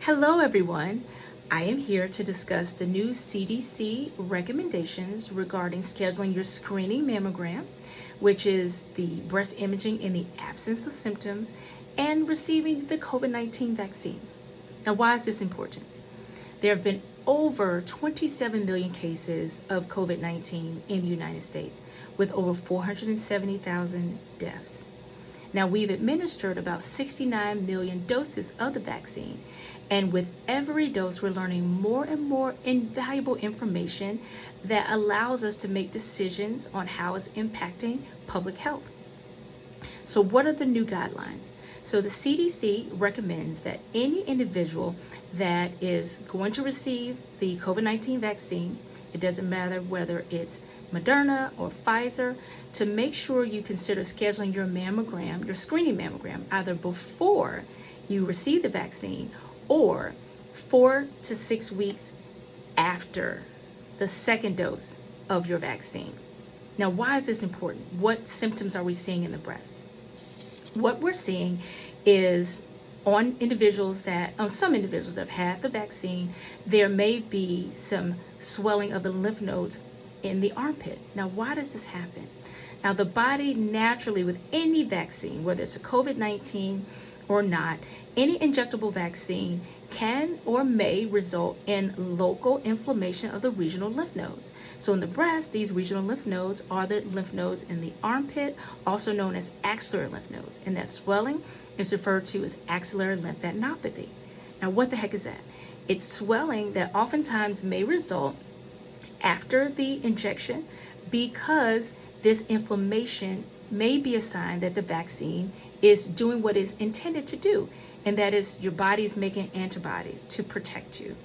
Hello, everyone. I am here to discuss the new CDC recommendations regarding scheduling your screening mammogram, which is the breast imaging in the absence of symptoms, and receiving the COVID-19 vaccine. Now, why is this important? There have been over 27 million cases of COVID-19 in the United States, with over 470,000 deaths. Now, we've administered about 69 million doses of the vaccine, and with every dose, we're learning more and more invaluable information that allows us to make decisions on how it's impacting public health. So what are the new guidelines? So the CDC recommends that any individual that is going to receive the COVID-19 vaccine, it doesn't matter whether it's Moderna or Pfizer, to make sure you consider scheduling your mammogram, your screening mammogram, either before you receive the vaccine or 4 to 6 weeks after the second dose of your vaccine. Now, why is this important? What symptoms are we seeing in the breast? What we're seeing is on some individuals that have had the vaccine, there may be some swelling of the lymph nodes in the armpit. Now, why does this happen? Now, the body naturally, with any vaccine, whether it's a COVID-19 or not, any injectable vaccine can or may result in local inflammation of the regional lymph nodes. So in the breast, these regional lymph nodes are the lymph nodes in the armpit, also known as axillary lymph nodes. And that swelling is referred to as axillary lymphadenopathy. Now, what the heck is that? It's swelling that oftentimes may result after the injection because this inflammation may be a sign that the vaccine is doing what it's intended to do, and that is your body's making antibodies to protect you.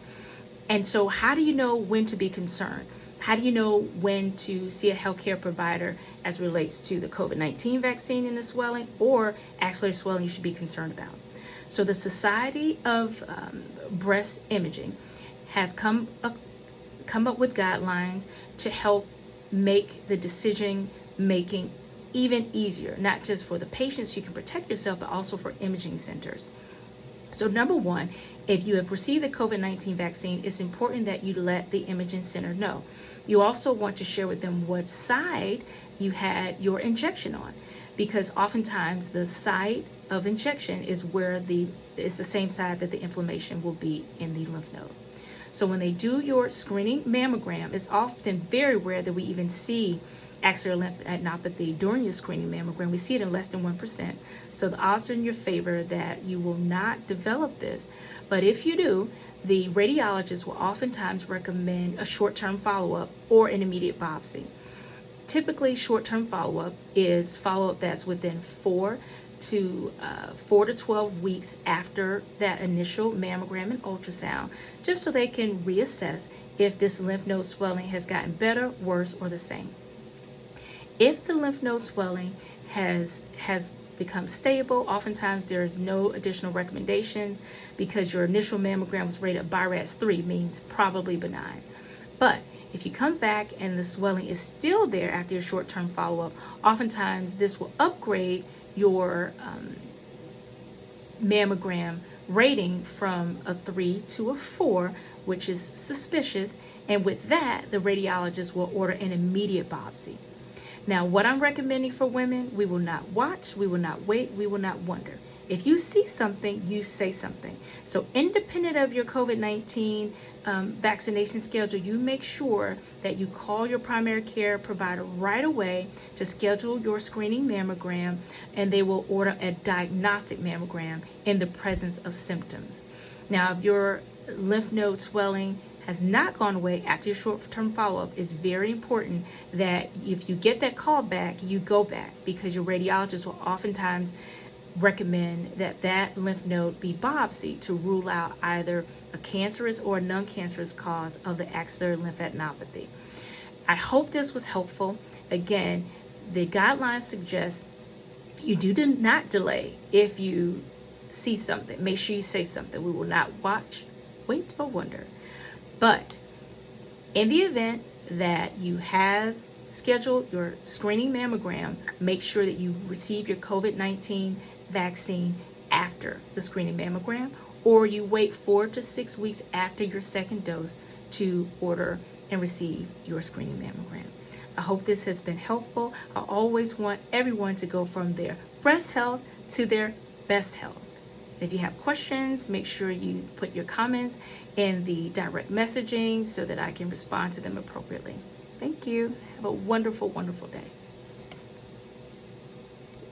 And so how do you know when to be concerned? How do you know when to see a healthcare provider as relates to the COVID-19 vaccine and the swelling or axillary swelling you should be concerned about? So the Society of Breast Imaging has come up with guidelines to help make the decision making even easier, not just for the patients, you can protect yourself, but also for imaging centers. So number one, if you have received the COVID-19 vaccine, it's important that you let the imaging center know. You also want to share with them what side you had your injection on, because oftentimes the site of injection is where it's the same side that the inflammation will be in the lymph node. So when they do your screening mammogram, it's often very rare that we even see axillary lymphadenopathy during your screening mammogram. We see it in less than 1%. So the odds are in your favor that you will not develop this. But if you do, the radiologist will oftentimes recommend a short-term follow-up or an immediate biopsy. Typically, short-term follow-up is follow-up that's within 4 to 12 weeks after that initial mammogram and ultrasound, just so they can reassess if this lymph node swelling has gotten better, worse, or the same. If the lymph node swelling has become stable, oftentimes there's no additional recommendations because your initial mammogram was rated BI-RADS 3, means probably benign. But if you come back and the swelling is still there after your short-term follow-up, oftentimes this will upgrade your mammogram rating from a 3 to a 4, which is suspicious. And with that, the radiologist will order an immediate biopsy. Now, what I'm recommending for women, we will not watch, we will not wait, we will not wonder. If you see something, you say something. So independent of your COVID-19 vaccination schedule, you make sure that you call your primary care provider right away to schedule your screening mammogram, and they will order a diagnostic mammogram in the presence of symptoms. Now, if your lymph node swelling has not gone away after your short-term follow-up, it's very important that if you get that call back, you go back, because your radiologist will oftentimes recommend that lymph node be biopsied to rule out either a cancerous or a non-cancerous cause of the axillary lymphadenopathy. I hope this was helpful. Again, the guidelines suggest you do not delay. If you see something, make sure you say something. We will not watch, wait, or wonder. But in the event that you have scheduled your screening mammogram, make sure that you receive your COVID-19 vaccine after the screening mammogram, or you wait 4 to 6 weeks after your second dose to order and receive your screening mammogram. I hope this has been helpful. I always want everyone to go from their breast health to their best health. If you have questions, make sure you put your comments in the direct messaging so that I can respond to them appropriately. Thank you. Have a wonderful, wonderful day.